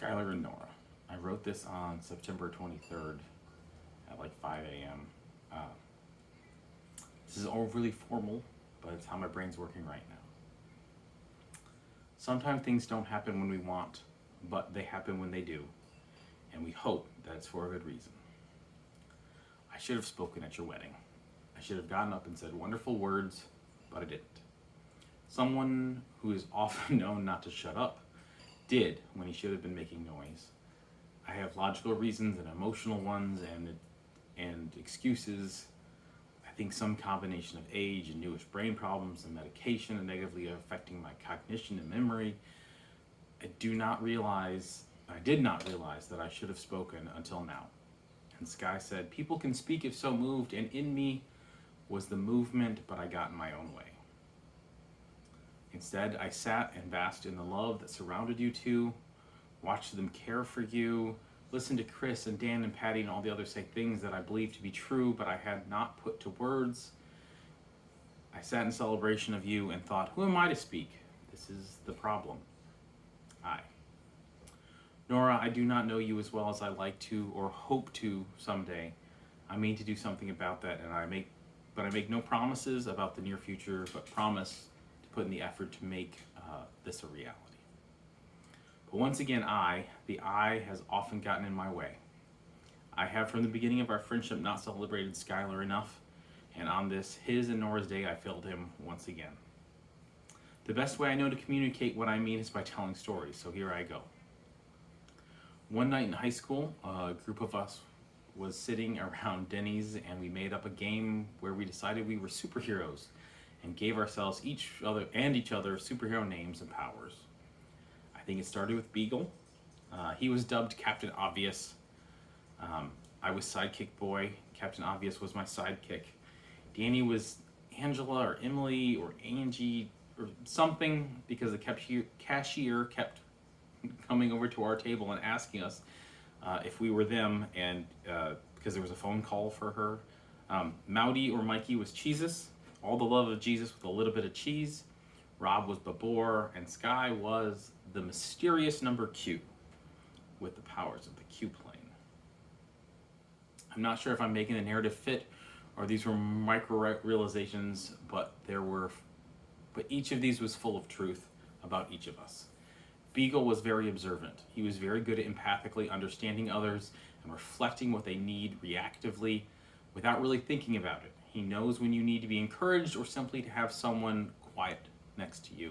Skylar Nora. I wrote this on September 23rd at like 5 a.m. This is overly formal, but it's how my brain's working right now. Sometimes things don't happen when we want, but they happen when they do, and we hope that it's for a good reason. I should have spoken at your wedding. I should have gotten up and said wonderful words, but I didn't. Someone who is often known not to shut up did when he should have been making noise. I have logical reasons and emotional ones and excuses. I think some combination of age and newish brain problems and medication are negatively affecting my cognition and memory. I did not realize that I should have spoken until now. And Sky said, people can speak if so moved, and in me was the movement, but I got in my own way. Instead, I sat and basked in the love that surrounded you two, watched them care for you, listened to Chris and Dan and Patty and all the others say things that I believed to be true, but I had not put to words. I sat in celebration of you and thought, who am I to speak? This is the problem. Nora, I do not know you as well as I like to or hope to someday. I mean to do something about that, but I make no promises about the near future, but promise to put in the effort to make this a reality. But once again, the I has often gotten in my way. I have from the beginning of our friendship not celebrated Skylar enough, and on this, his and Nora's day, I failed him once again. The best way I know to communicate what I mean is by telling stories, so here I go. One night in high school, a group of us was sitting around Denny's, and we made up a game where we decided we were superheroes and gave ourselves each other superhero names and powers. I think it started with Beagle. He was dubbed Captain Obvious. I was Sidekick Boy. Captain Obvious was my sidekick. Danny was Angela or Emily or Angie or something, because the cashier kept coming over to our table and asking us if we were them, and because there was a phone call for her. Mowdy or Mikey was Jesus, all the love of Jesus with a little bit of cheese. Rob was Babor, and Sky was the mysterious number Q with the powers of the Q plane. I'm not sure if I'm making the narrative fit or these were micro realizations, but each of these was full of truth about each of us. Beagle was very observant. He was very good at empathically understanding others and reflecting what they need reactively without really thinking about it. He knows when you need to be encouraged or simply to have someone quiet next to you.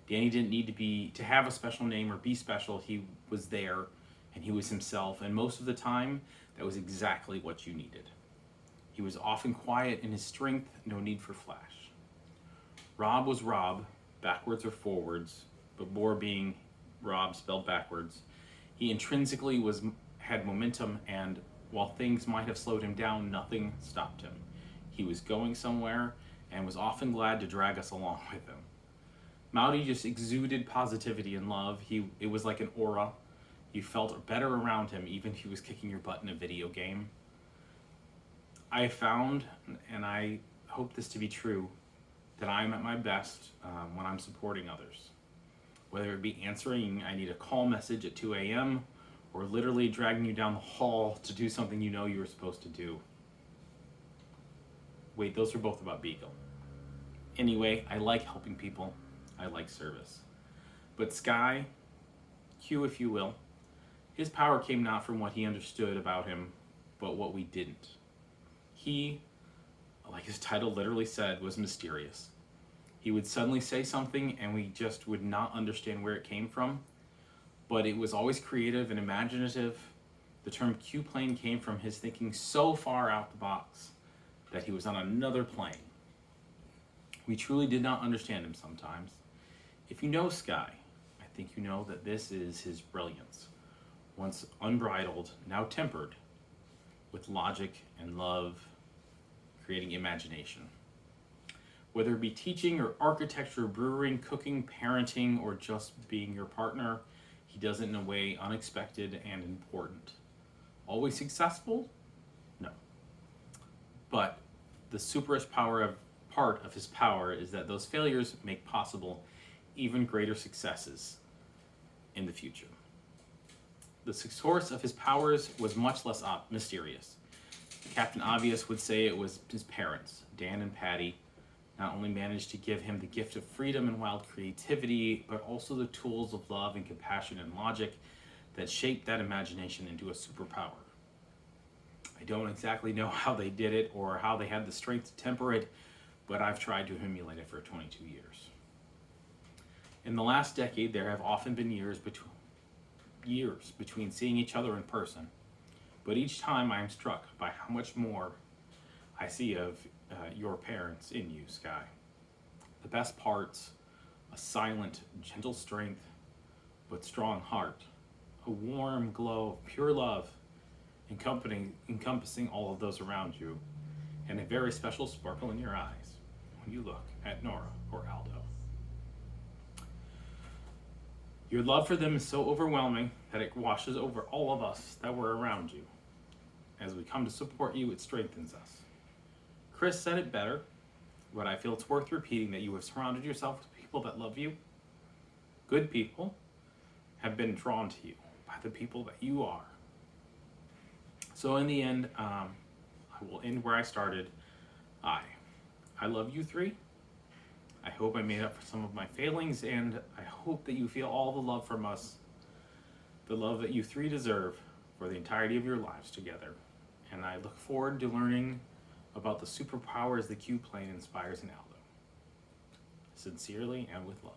Danny didn't need to have a special name or be special. He was there and he was himself, and most of the time that was exactly what you needed. He was often quiet in his strength, no need for flash. Rob was Rob, backwards or forwards, but Boar being Rob spelled backwards. He intrinsically had momentum, and while things might have slowed him down, nothing stopped him. He was going somewhere and was often glad to drag us along with him. Mowdy just exuded positivity and love. It was like an aura. You felt better around him, even if he was kicking your butt in a video game. I found, and I hope this to be true, that I'm at my best when I'm supporting others. Whether it be answering I need a call message at 2 a.m. or literally dragging you down the hall to do something you know you were supposed to do. Wait, those are both about Beagle. Anyway, I like helping people. I like service. But Sky, Q if you will, his power came not from what he understood about him, but what we didn't. He, like his title literally said, was mysterious. He would suddenly say something and we just would not understand where it came from, but it was always creative and imaginative. The term Q-plane came from his thinking so far out the box that he was on another plane. We truly did not understand him sometimes. If you know Sky, I think you know that this is his brilliance, once unbridled, now tempered with logic and love, creating imagination. Whether it be teaching or architecture, brewing, cooking, parenting, or just being your partner, he does it in a way unexpected and important. Always successful? No. But the superest part of his power is that those failures make possible even greater successes in the future. The source of his powers was much less mysterious. Captain Obvious would say it was his parents, Dan and Patty, not only managed to give him the gift of freedom and wild creativity, but also the tools of love and compassion and logic that shaped that imagination into a superpower. I don't exactly know how they did it or how they had the strength to temper it, but I've tried to emulate it for 22 years. In the last decade, there have often been years between seeing each other in person, but each time I am struck by how much more I see of your parents in you, Sky. The best parts: a silent, gentle strength, but strong heart, a warm glow of pure love, encompassing all of those around you, and a very special sparkle in your eyes when you look at Nora or Aldo. Your love for them is so overwhelming that it washes over all of us that were around you. As we come to support you, it strengthens us. Chris said it better, but I feel it's worth repeating that you have surrounded yourself with people that love you. Good people have been drawn to you by the people that you are. So in the end, I will end where I started. I love you three. I hope I made up for some of my failings, and I hope that you feel all the love from us, the love that you three deserve for the entirety of your lives together. And I look forward to learning about the superpowers the Q plane inspires in Aldo. Sincerely and with love.